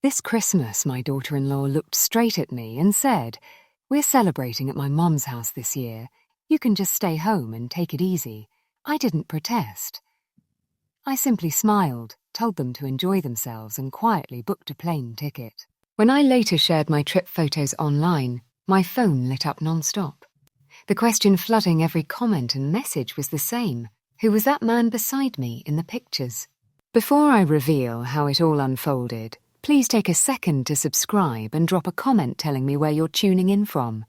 This Christmas, my daughter-in-law looked straight at me and said, "We're celebrating at my mum's house this year. You can just stay home and take it easy." I didn't protest. I simply smiled, told them to enjoy themselves, and quietly booked a plane ticket. When I later shared my trip photos online, my phone lit up non-stop. The question flooding every comment and message was the same. Who was that man beside me in the pictures? Before I reveal how it all unfolded, please take a second to subscribe and drop a comment telling me where you're tuning in from.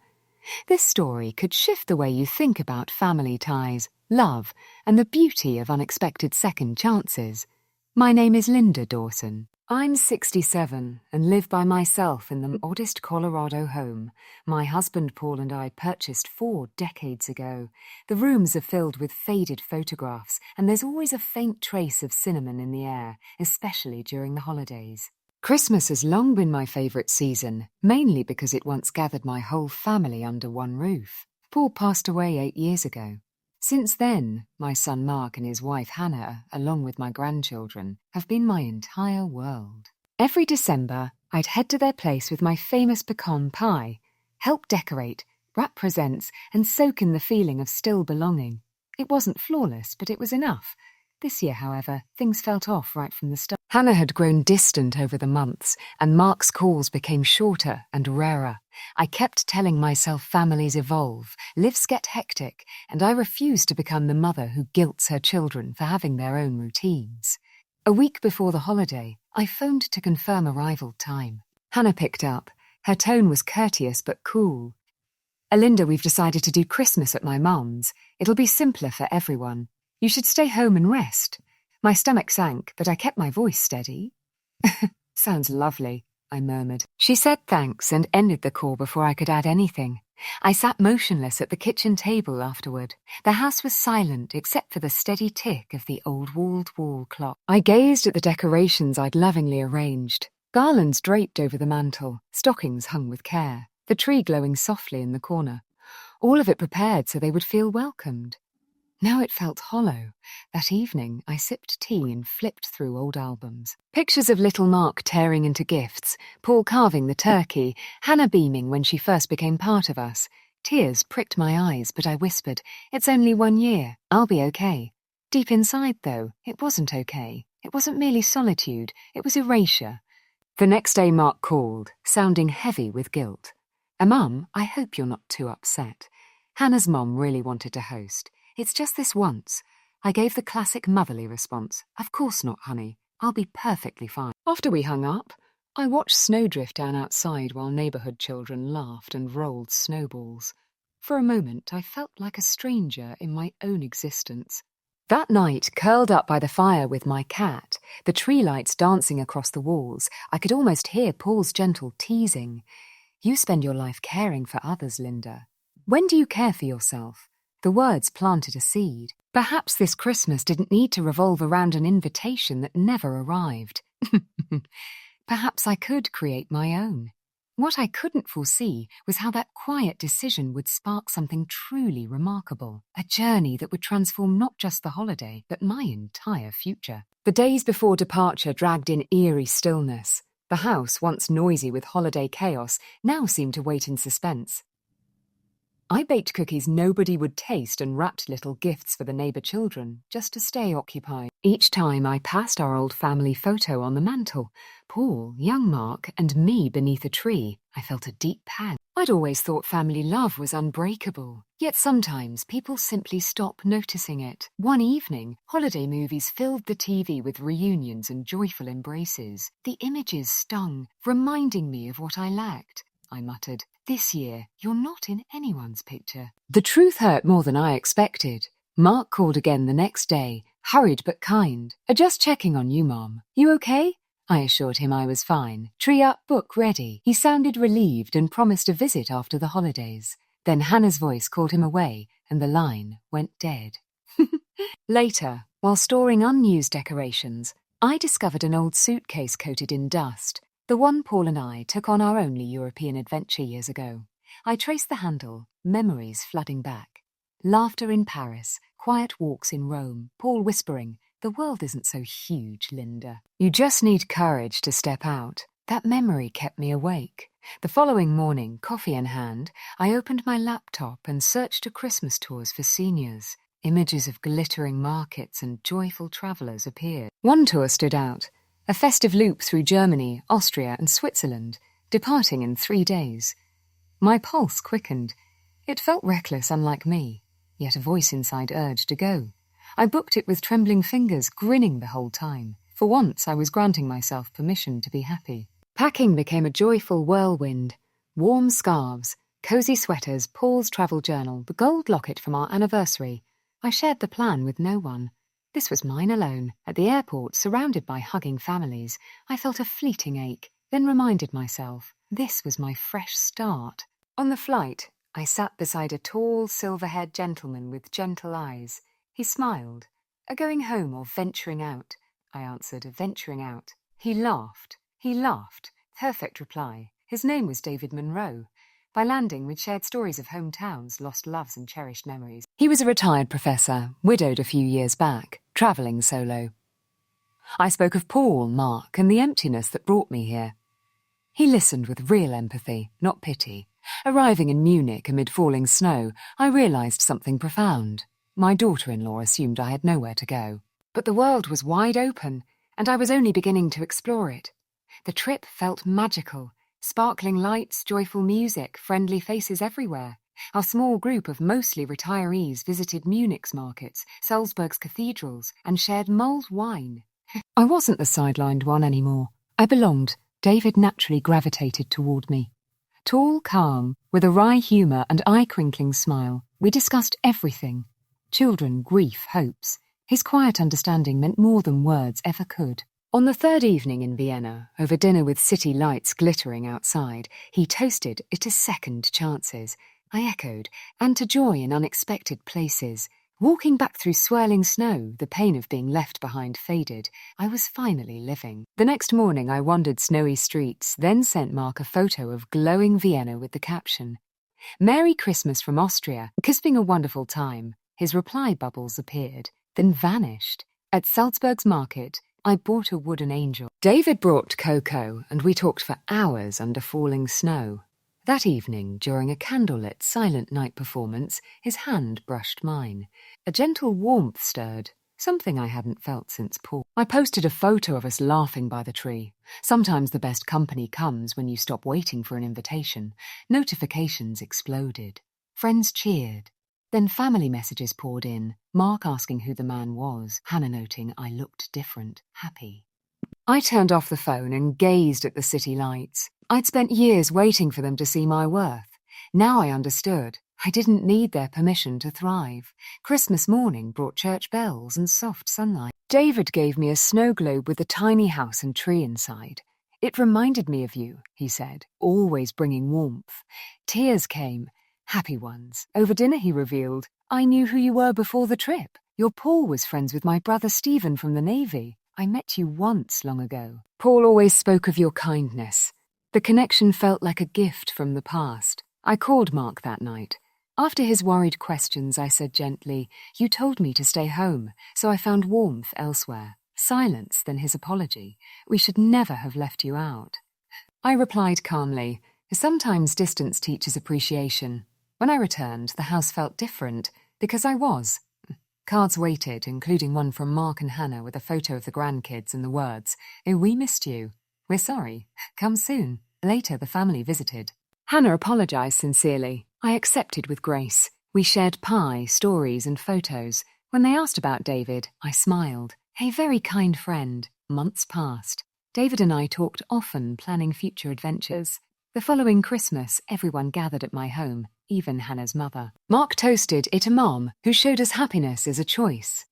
This story could shift the way you think about family ties, love, and the beauty of unexpected second chances. My name is Linda Dawson. I'm 67 and live by myself in the modest Colorado home my husband Paul and I purchased 4 decades ago. The rooms are filled with faded photographs, and there's always a faint trace of cinnamon in the air, especially during the holidays. Christmas has long been my favourite season, mainly because it once gathered my whole family under one roof. Paul passed away 8 years ago. Since then, my son Mark and his wife Hannah, along with my grandchildren, have been my entire world. Every December, I'd head to their place with my famous pecan pie, help decorate, wrap presents, and soak in the feeling of still belonging. It wasn't flawless, but it was enough. This year, however, things felt off right from the start. Hannah had grown distant over the months, and Mark's calls became shorter and rarer. I kept telling myself families evolve, lives get hectic, and I refused to become the mother who guilts her children for having their own routines. A week before the holiday, I phoned to confirm arrival time. Hannah picked up. Her tone was courteous but cool. "Linda, we've decided to do Christmas at my mum's. It'll be simpler for everyone. You should stay home and rest." My stomach sank, but I kept my voice steady. "Sounds lovely," I murmured. She said thanks and ended the call before I could add anything. I sat motionless at the kitchen table afterward. The house was silent except for the steady tick of the old wall clock. I gazed at the decorations I'd lovingly arranged. Garlands draped over the mantel, stockings hung with care, the tree glowing softly in the corner. All of it prepared so they would feel welcomed. Now it felt hollow. That evening, I sipped tea and flipped through old albums. Pictures of little Mark tearing into gifts, Paul carving the turkey, Hannah beaming when she first became part of us. Tears pricked my eyes, but I whispered, "It's only 1 year. I'll be okay." Deep inside, though, it wasn't okay. It wasn't merely solitude. It was erasure. The next day Mark called, sounding heavy with guilt. "Mum, I hope you're not too upset. Hannah's mum really wanted to host. It's just this once." I gave the classic motherly response. "Of course not, honey. I'll be perfectly fine." After we hung up, I watched snow drift down outside while neighbourhood children laughed and rolled snowballs. For a moment, I felt like a stranger in my own existence. That night, curled up by the fire with my cat, the tree lights dancing across the walls, I could almost hear Paul's gentle teasing. "You spend your life caring for others, Linda. When do you care for yourself?" The words planted a seed. Perhaps this Christmas didn't need to revolve around an invitation that never arrived. Perhaps I could create my own. What I couldn't foresee was how that quiet decision would spark something truly remarkable, a journey that would transform not just the holiday, but my entire future. The days before departure dragged in eerie stillness. The house, once noisy with holiday chaos, now seemed to wait in suspense. I baked cookies nobody would taste and wrapped little gifts for the neighbour children, just to stay occupied. Each time I passed our old family photo on the mantel, Paul, young Mark, and me beneath a tree, I felt a deep pang. I'd always thought family love was unbreakable, yet sometimes people simply stop noticing it. One evening, holiday movies filled the TV with reunions and joyful embraces. The images stung, reminding me of what I lacked. I muttered, "This year, you're not in anyone's picture." The truth hurt more than I expected. Mark called again the next day, hurried but kind. "Just checking on you, Mom. You okay?" I assured him I was fine. Tree up, book ready. He sounded relieved and promised a visit after the holidays. Then Hannah's voice called him away, and the line went dead. Later, while storing unused decorations, I discovered an old suitcase coated in dust. The one Paul and I took on our only European adventure years ago. I traced the handle, memories flooding back. Laughter in Paris, quiet walks in Rome, Paul whispering, "The world isn't so huge, Linda. You just need courage to step out." That memory kept me awake. The following morning, coffee in hand, I opened my laptop and searched for Christmas tours for seniors. Images of glittering markets and joyful travellers appeared. One tour stood out, a festive loop through Germany, Austria and Switzerland, departing in 3 days. My pulse quickened. It felt reckless, unlike me, yet a voice inside urged to go. I booked it with trembling fingers, grinning the whole time. For once, I was granting myself permission to be happy. Packing became a joyful whirlwind. Warm scarves, cosy sweaters, Paul's travel journal, the gold locket from our anniversary. I shared the plan with no one. This was mine alone. At the airport, surrounded by hugging families, I felt a fleeting ache, then reminded myself this was my fresh start. On the flight, I sat beside a tall, silver-haired gentleman with gentle eyes. He smiled. Going home or venturing out? I answered, venturing out. He laughed. Perfect reply. His name was David Monroe. By landing, we'd shared stories of hometowns, lost loves and cherished memories. He was a retired professor, widowed a few years back, travelling solo. I spoke of Paul, Mark, and the emptiness that brought me here. He listened with real empathy, not pity. Arriving in Munich amid falling snow, I realised something profound. My daughter-in-law assumed I had nowhere to go. But the world was wide open, and I was only beginning to explore it. The trip felt magical. Sparkling lights, joyful music, friendly faces everywhere. Our small group of mostly retirees visited Munich's markets, Salzburg's cathedrals, and shared mulled wine. I wasn't the sidelined one anymore. I belonged. David naturally gravitated toward me. Tall, calm, with a wry humour and eye-crinkling smile, we discussed everything. Children, grief, hopes. His quiet understanding meant more than words ever could. On the third evening in Vienna, over dinner with city lights glittering outside, he toasted it to second chances. I echoed, and to joy in unexpected places. Walking back through swirling snow, the pain of being left behind faded. I was finally living. The next morning I wandered snowy streets, then sent Mark a photo of glowing Vienna with the caption, "Merry Christmas from Austria, kisping a wonderful time." His reply bubbles appeared, then vanished. At Salzburg's market, I bought a wooden angel. David brought cocoa, and we talked for hours under falling snow. That evening, during a candlelit, silent night performance, his hand brushed mine. A gentle warmth stirred, something I hadn't felt since Paul. I posted a photo of us laughing by the tree. Sometimes the best company comes when you stop waiting for an invitation. Notifications exploded. Friends cheered. Then family messages poured in, Mark asking who the man was, Hannah noting I looked different, happy. I turned off the phone and gazed at the city lights. I'd spent years waiting for them to see my worth. Now I understood. I didn't need their permission to thrive. Christmas morning brought church bells and soft sunlight. David gave me a snow globe with a tiny house and tree inside. "It reminded me of you," he said, always bringing warmth. Tears came. Happy ones. Over dinner he revealed, "I knew who you were before the trip. Your Paul was friends with my brother Stephen from the Navy. I met you once long ago. Paul always spoke of your kindness." The connection felt like a gift from the past. I called Mark that night. After his worried questions, I said gently, "You told me to stay home, so I found warmth elsewhere." Silence, then his apology. "We should never have left you out." I replied calmly, "Sometimes distance teaches appreciation." When I returned, the house felt different, because I was. Cards waited, including one from Mark and Hannah with a photo of the grandkids and the words, "Oh, we missed you. We're sorry. Come soon." Later, the family visited. Hannah apologised sincerely. I accepted with grace. We shared pie, stories and photos. When they asked about David, I smiled. A very kind friend. Months passed. David and I talked often, planning future adventures. The following Christmas, everyone gathered at my home, even Hannah's mother. Mark toasted it to Mom, who showed us happiness is a choice.